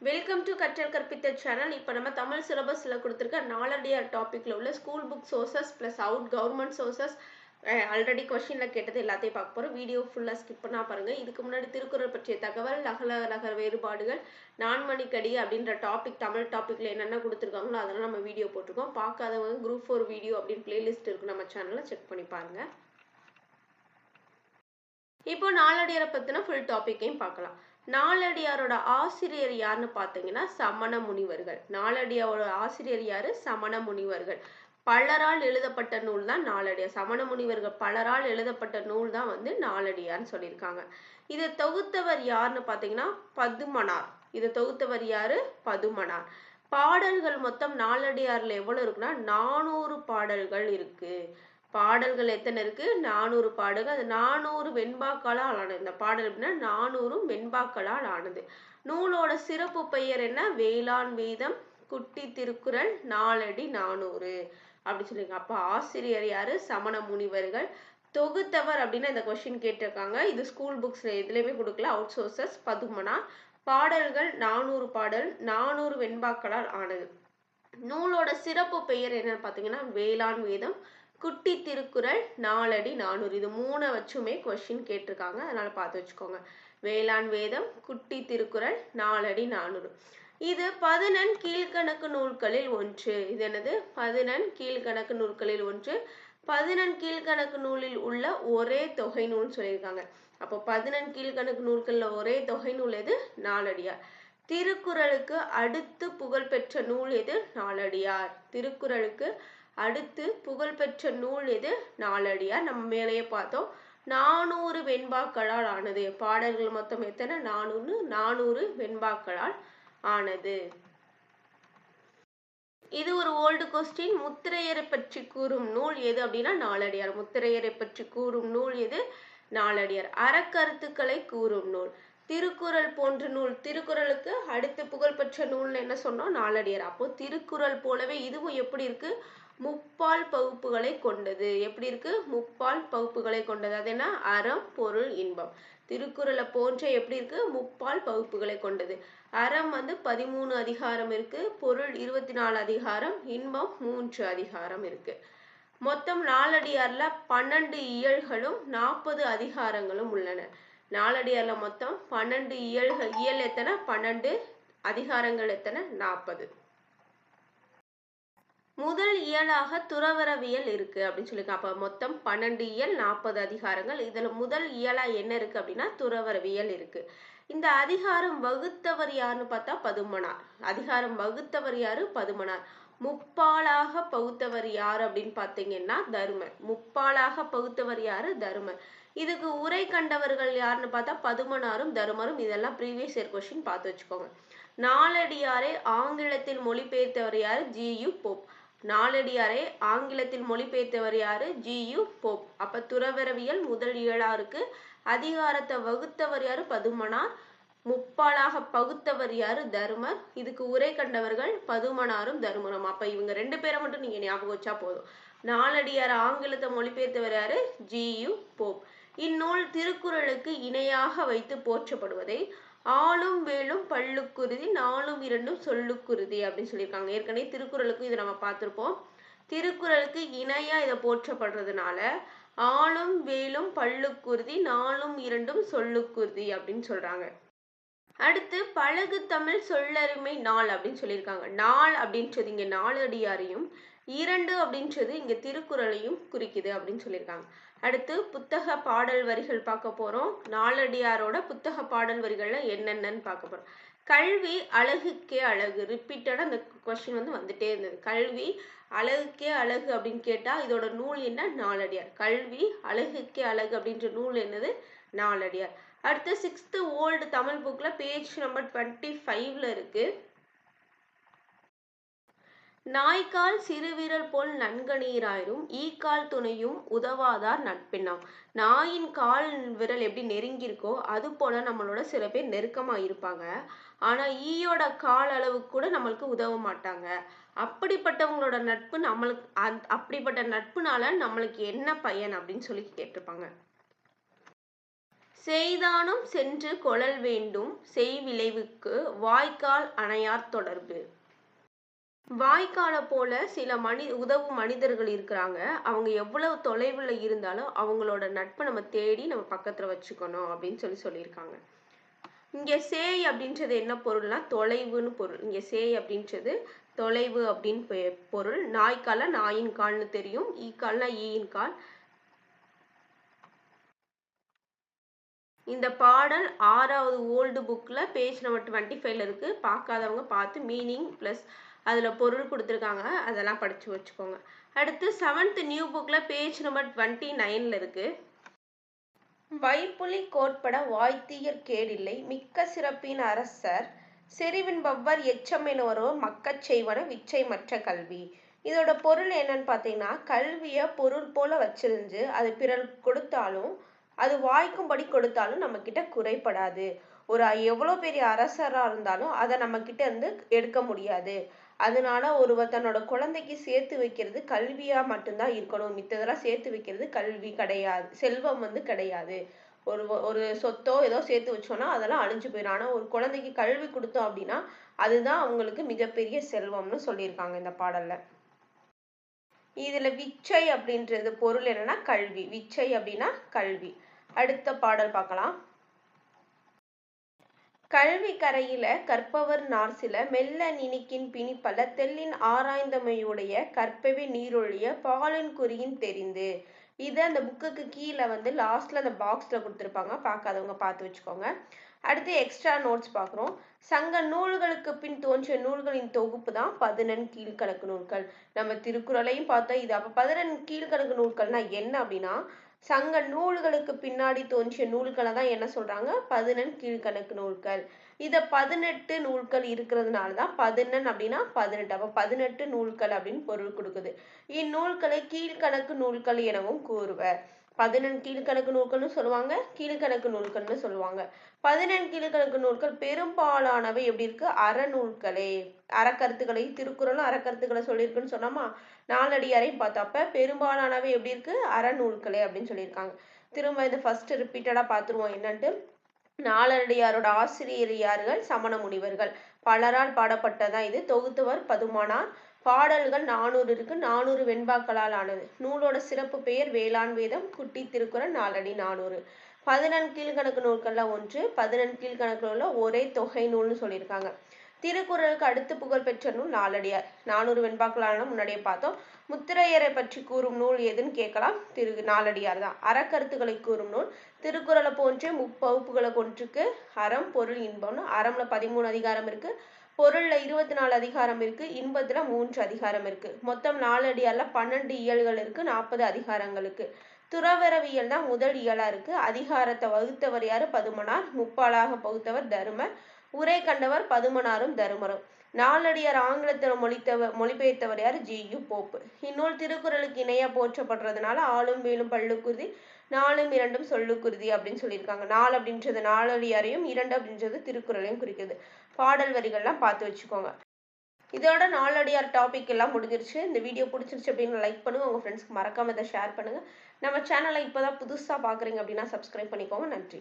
Welcome to கற்றல் கற்பித்தல் channel. இப்போ நம்ம தமிழ் சிலபஸில் கொடுத்துருக்க நாலடியார் டாப்பிக்கில் உள்ள school book sources plus out government sources already கொஷினில் கேட்டது எல்லாத்தையும் பார்க்க போகிறோம். வீடியோ ஃபுல்லாக ஸ்கிப் பண்ணால் பாருங்கள். இதுக்கு முன்னாடி திருக்குறள் பற்றிய தகவல், அகல நகர் வேறுபாடுகள், நான்மணிக்கடி அப்படின்ற டாபிக் தமிழ் டாப்பிக்கில் என்னென்ன கொடுத்துருக்காங்களோ அதெல்லாம் நம்ம வீடியோ போட்டிருக்கோம். பார்க்காதவங்க குரூப் 4 வீடியோ அப்படின்னு பிளேலிஸ்ட் இருக்குது நம்ம சேனலில், செக் பண்ணி பாருங்கள். இப்போ நாலடியாரை பற்றின ஃபுல் டாப்பிக்கையும் பார்க்கலாம். நாலடியாரோட ஆசிரியர் யாருன்னு பார்த்தீங்கன்னா சமண முனிவர்கள். நாலடியாரோட ஆசிரியர் யாரு? சமண முனிவர்கள். பலரால் எழுதப்பட்ட நூல் தான் நாலடியார். சமண முனிவர்கள் பலரால் எழுதப்பட்ட நூல் தான் நாலடியார்னு சொல்லியிருக்காங்க. இதை தொகுத்தவர் யாருன்னு பார்த்தீங்கன்னா பதுமனார். இதை தொகுத்தவர் யாரு? பதுமனார். பாடல்கள் மொத்தம் நாலடியார்ல எவ்வளவு இருக்குன்னா 400 பாடல்கள் இருக்கு. பாடல்கள் எத்தனை இருக்கு? 400 பாடல்கள். அது 400 வெண்பாக்களால் ஆனது. இந்த பாடல் அப்படின்னா 400 வெண்பாக்களால் ஆனது. நூலோட சிறப்பு பெயர் என்ன? வேளாண் வேதம், குட்டி திருக்குறள், நாலடி 400 அப்படி சொல்லியிருக்காங்க. அப்ப ஆசிரியர் யாரு? சமண முனிவர்கள். தொகுத்தவர் அப்படின்னா இந்த கொஸ்டின் கேட்டிருக்காங்க. இது ஸ்கூல் புக்ஸ்ல எதுலையுமே கொடுக்கல. Out sources Padumanar. பாடல்கள் 400 பாடல், 400 வெண்பாக்களால் ஆனது. நூலோட சிறப்பு பெயர் என்னன்னு பார்த்தீங்கன்னா வேளாண் வேதம், குட்டி திருக்குறள், நாலடி 400. இது 3 வச்சுமே கொஸ்டின் கேட்டிருக்காங்க, அதனால பார்த்து வச்சுக்கோங்க. வேளாண் வேதம், குட்டி திருக்குறள், நாலடி 400. இது 11 கீழ்கணக்கு நூல்களில் ஒன்று. இது என்னது? 11 கீழ்கணக்கு நூல்களில் ஒன்று. 11 கீழ்கணக்கு நூலில் உள்ள ஒரே தொகை நூல் சொல்லியிருக்காங்க. அப்போ 11 கீழ்கணக்கு நூல்கள்ல ஒரே தொகை நூல் எது? நாலடியார். திருக்குறளுக்கு அடுத்து புகழ்பெற்ற நூல் எது? நாலடியார். திருக்குறளுக்கு அடுத்து புகழ்பெற்ற நூல் எது? நாலடியார். நம்ம மேலேயே பார்த்தோம். 400 வெண்பாக்களால் ஆனது. பாடல்கள் மொத்தம் எத்தனை? 400 வெண்பாக்களால் ஆனது. இது ஒரு ஓல்டு கொஸ்டின். முத்திரையரை பற்றி கூறும் நூல் எது அப்படின்னா நாலடியார். முத்திரையரை பற்றி கூறும் நூல் எது? நாலடியார். அறக்கருத்துக்களை கூறும் நூல் திருக்குறள் போன்ற நூல். திருக்குறளுக்கு அடுத்து புகழ்பெற்ற நூல்னு என்ன சொன்னோம்? நாலடியார். அப்போ திருக்குறள் போலவே இதுவும் எப்படி இருக்கு? முப்பால் பகுப்புகளை கொண்டது. எப்படி இருக்கு? முப்பால் பகுப்புகளை கொண்டது. அது என்ன? அறம், பொருள், இன்பம். திருக்குறளை போன்ற எப்படி இருக்கு? முப்பால் பகுப்புகளை கொண்டது. அறம் 13 அதிகாரம் இருக்கு, பொருள் 24 அதிகாரம், இன்பம் 3 அதிகாரம் இருக்கு. மொத்தம் நாலடியார்ல 12 இயல்களும் 40 அதிகாரங்களும் உள்ளன. நாலடியார்ல மொத்தம் 12 இயல்கள். இயல் எத்தனை? 12. அதிகாரங்கள் எத்தனை? 40. முதல் இயலாக துறவரவியல் இருக்கு அப்படின்னு சொல்லியிருக்காங்க. அப்ப மொத்தம் 12 இயல், 40 அதிகாரங்கள். இதுல முதல் இயலா என்ன இருக்கு அப்படின்னா துறவரவியல் இருக்கு. இந்த அதிகாரம் வகுத்தவர் யாருன்னு பார்த்தா பதுமனார். அதிகாரம் வகுத்தவர் யாரு? பதுமனார். முப்பாலாக பகுத்தவர் யாரு அப்படின்னு பார்த்தீங்கன்னா தருமர். முப்பாலாக பகுத்தவர் யாரு? தருமர். இதுக்கு உரை கண்டவர்கள் யாருன்னு பார்த்தா பதுமனாரும் தருமரும். இதெல்லாம் ப்ரீவியஸ் இயர் கொஸ்டின் பார்த்து வச்சுக்கோங்க. நாலடியாரை ஆங்கிலத்தில் மொழிபெயர்த்தவர் யாரு? ஜி.யு. போப். நாலடியாரை ஆங்கிலத்தில் மொழிபெயர்த்தவர் யாரு? ஜி.யு. போப். அப்ப துறவரவியல் முதல் இயலா இருக்கு. அதிகாரத்தை வகுத்தவர் யாரு? பதுமனார். முப்பாலாக பகுத்தவர் யாரு? தருமர். இதுக்கு உரை கண்டவர்கள் பதுமனாரும் தருமரும். அப்ப இவங்க 2 பேரை மட்டும் நீங்க ஞாபகம் வச்சா போதும். நாலடியார் ஆங்கிலத்தை மொழிபெயர்த்தவர் யாரு? ஜி.யு. போப். இந்நூல் திருக்குறளுக்கு இணையாக வைத்து போற்றப்படுவதை ஆளும் வேலும் பல்லுக்குருதி, நாலும் இரண்டும் சொல்லுக்குருதி அப்படின்னு சொல்லியிருக்காங்க. ஏற்கனவே திருக்குறளுக்கும் இதை நம்ம பார்த்திருப்போம். திருக்குறளுக்கு இணையா இதை போற்றப்படுறதுனால ஆளும் வேலும் பல்லுக்குருதி, நாலும் இரண்டும் சொல்லுக்குருதி அப்படின்னு சொல்றாங்க. அடுத்து பழகு தமிழ் சொல்லருமை நாள் அப்படின்னு சொல்லியிருக்காங்க. நாள் அப்படின்றது இங்க நாலடியாரையும், 2 அப்படின்றது இங்க திருக்குறளையும் குறிக்குது அப்படின்னு சொல்லியிருக்காங்க. அடுத்து புத்தக பாடல் வரிகள் பார்க்க போறோம். நாலடியாரோட புத்தக பாடல் வரிகள்ல என்னென்னு பார்க்க போறோம். கல்வி அழகுக்கே அழகு. ரிப்பீட்டடா அந்த கொஸ்டின் வந்துட்டே இருந்தது. கல்வி அழகுக்கே அழகு அப்படின்னு கேட்டா இதோட நூல் என்ன? நாலடியார். கல்வி அழகுக்கே அழகு அப்படின்ற நூல் என்னது? நாலடியார். அடுத்து 6th ஓல்டு தமிழ் புக்ல பேஜ் நம்பர் 25ல இருக்கு. நாய்க்கால் சிறுவிரல் போல் நன்கணீராயிரும், ஈக்கால் துணையும் உதவாதார் நட்பினாம். நாயின் கால் விரல் எப்படி நெருங்கி இருக்கோ அது போல நம்மளோட சில பேர் நெருக்கமா இருப்பாங்க. ஆனா ஈயோட கால் அளவுக்கு கூட நம்மளுக்கு உதவ மாட்டாங்க. அப்படிப்பட்டவங்களோட நட்பு நம்மளுக்கு அப்படிப்பட்ட நட்புனால நம்மளுக்கு என்ன பயன் அப்படின்னு சொல்லி கேட்டிருப்பாங்க. செய்தானும் சென்று கொளல் வேண்டும் செய்விளைவுக்கு வாய்க்கால் அணையார் தொடர்பு. வாய்க்காலை போல சில உதவும் மனிதர்கள் இருக்கிறாங்க. அவங்க எவ்வளவு தொலைவில் இருந்தாலும் அவங்களோட நட்பை நம்ம தேடி நம்ம பக்கத்துல வச்சுக்கணும் அப்படின்னு சொல்லியிருக்காங்க. இங்க சேய் அப்படின்றது என்ன பொருள்னா தொலைவுன்னு பொருள். இங்க சேய் அப்படின்றது தொலைவு அப்படின்னு பொருள். நாய்க்கால நாயின் கால்னு தெரியும், ஈக்கால்னா ஈயின் கால். இந்த பாடல் 6வது ஓல்டு புக்ல பேஜ் நம்பர் 25ல இருக்கு. பார்க்காதவங்க பார்த்து மீனிங் பிளஸ் அதுல பொருள் கொடுத்துருக்காங்க, அதெல்லாம் படிச்சு வச்சுக்கோங்க. அடுத்து 7th நியூ புக்ல பேஜ் நம்பர் 29ல இருக்கு. வைப்புலி கோட்பட வாய்த்தீயர் கேடில்லை மிக்க சிறப்பின் அரசர் செறிவின் பவ்வர் எச்சமெனுவரோர் மக்கச் செய்வன விச்சை மற்ற கல்வி. இதோட பொருள் என்னன்னு பார்த்தீங்கன்னா, கல்வியை பொருள் போல வச்சிருந்து அது பிறர் கொடுத்தாலும் அது வாய்க்கும்படி கொடுத்தாலும் நம்ம கிட்ட குறைப்படாது. ஒரு எவ்வளோ பெரிய அரசரா இருந்தாலும் அதை நம்ம கிட்ட இருந்து எடுக்க முடியாது. அதனால ஒருவர் தன்னோட குழந்தைக்கு சேர்த்து வைக்கிறது கல்வியா மட்டும்தான் இருக்கணும். மித்ததெல்லாம் சேர்த்து வைக்கிறது கல்வி கிடையாது, செல்வம் கிடையாது. ஒரு சொத்தோ ஏதோ சேர்த்து வச்சோம்னா அதெல்லாம் அழிஞ்சு போயிடும். ஆனா ஒரு குழந்தைக்கு கல்வி கொடுத்தோம் அப்படின்னா அதுதான் அவங்களுக்கு மிகப்பெரிய செல்வம்னு சொல்லியிருக்காங்க இந்த பாடல்ல. இதுல விச்சை அப்படின்றது பொருள் என்னன்னா கல்வி. விச்சை அப்படின்னா கல்வி. அடுத்த பாடல் பார்க்கலாம். கல்வி கரையில கற்பவர் நார்சில மெல்ல நினைக்கின் பிணிப்பல தெல்லின் ஆராய்ந்தமையுடைய கற்பவே நீரொழிய பாலின் குறியின் தெரிந்து. இது அந்த புக்குக்கு கீழே லாஸ்ட்ல அந்த பாக்ஸ்ல கொடுத்துருப்பாங்க, பார்க்காதவங்க பார்த்து வச்சுக்கோங்க. அடுத்து எக்ஸ்ட்ரா நோட்ஸ் பார்க்குறோம். சங்க நூல்களுக்கு பின் தோன்றிய நூல்களின் தொகுப்பு தான் 11 கீழ்கணக்கு நூல்கள். நம்ம திருக்குறளையும் பார்த்தோம். இது அப்ப 11 கீழ்கணக்கு நூல்கள்னா என்ன அப்படின்னா, சங்க நூல்களுக்கு பின்னாடி தோன்றிய நூல்களை தான் என்ன சொல்றாங்க, 11 கீழ்கணக்கு நூல்கள். இத 18 நூல்கள் இருக்கிறதுனாலதான் 11 அப்படின்னா 18. அப்ப 18 நூல்கள் அப்படின்னு பொருள் கொடுக்குது. இந்நூல்களை கீழ்கணக்கு நூல்கள் எனவும் கூறுவர். 11 கீழ்கணக்கு நூல்கள்னு சொல்லுவாங்க, கீழ்கணக்கு நூல்கள்னு சொல்லுவாங்க. 11 கீழ்கணக்கு நூல்கள் பெரும்பாலானவை எப்படி இருக்கு, அறநூல்களே. அறக்கருத்துக்களை, திருக்குறளும் அறக்கருத்துக்களை சொல்லியிருக்குன்னு சொன்னோமா, நாலடியாரையும் பார்த்தப்ப பெரும்பாலானவை எப்படி இருக்கு, அறநூல்களே அப்படின்னு சொல்லியிருக்காங்க. திரும்ப இந்த ஃபர்ஸ்ட் ரிப்பீட்டடா பார்த்துருவோம் என்னன்ட்டு. நாலடியாரோட ஆசிரியர் யார்கள், சமண முனிவர்கள். பலரால் பாடப்பட்டதான் இது. தொகுத்தவர் பதுமனார். பாடல்கள் 400 இருக்கு. 400 வெண்பாக்களால் ஆனது. நூலோட சிறப்பு பெயர் வேளாண் வேதம், குட்டி திருக்குறள், நாலடி 400. 11 கீழ்கணக்கு நூல்கள்ல ஒன்று. 11 கீழ்கணக்கு நூல்ல ஒரே தொகை நூல்னு சொல்லியிருக்காங்க. திருக்குறளுக்கு அடுத்து புகழ் பெற்ற நூல் நாலடியார். 400 வெண்பாக்களான முன்னாடியே பார்த்தோம். முத்திரையரை பற்றி கூறும் நூல் எதுன்னு கேட்கலாம், நாலடியார் தான். அறக்கருத்துக்களை கூறும் நூல் திருக்குறளை போன்றே முப்பகுப்புகளை கொண்டிருக்கு. அறம், பொருள், இன்பம்னு. அறம்ல 13 அதிகாரம் இருக்கு, பொருள்ல 24 அதிகாரம் இருக்கு, இன்பத்துல 3 அதிகாரம் இருக்கு. மொத்தம் நாலடியார்ல 12 இயல்கள் இருக்கு, 40 அதிகாரங்கள் இருக்கு. துறவரவியல் தான் முதல் இயலா இருக்கு. அதிகாரத்தை வகுத்தவர் யாரு, பதுமனார். முப்பாலாக பகுத்தவர் தருமர். உரை கண்டவர் பதுமனாரும் தருமரும். நாலடியார் ஆங்கிலத்தில் மொழிபெயர்த்தவர் யார், ஜி.யு. போப்பு. இந்நூல் திருக்குறளுக்கு இணையா போற்றப்படுறதுனால ஆளும் வேலும் பல்லுக்குறுதி, நாலும் இரண்டும் சொல்லுக்குறுதி அப்படின்னு சொல்லியிருக்காங்க. 4 அப்படின்றது நாலடியாரையும், 2 அப்படின்றது திருக்குறளையும் குறிக்குது. பாடல் வரிகள்லாம் பார்த்து வச்சுக்கோங்க. இதோட நாலடியார் டாபிக் எல்லாம் முடிஞ்சிருச்சு. இந்த வீடியோ பிடிச்சிருச்சு அப்படின்னு லைக் பண்ணுங்க, உங்க ஃப்ரெண்ட்ஸ்க்கு மறக்காம இதை ஷேர் பண்ணுங்க. நம்ம சேனலை இப்போதான் புதுசா பாக்குறீங்க அப்படின்னா சப்ஸ்கிரைப் பண்ணிக்கோங்க. நன்றி.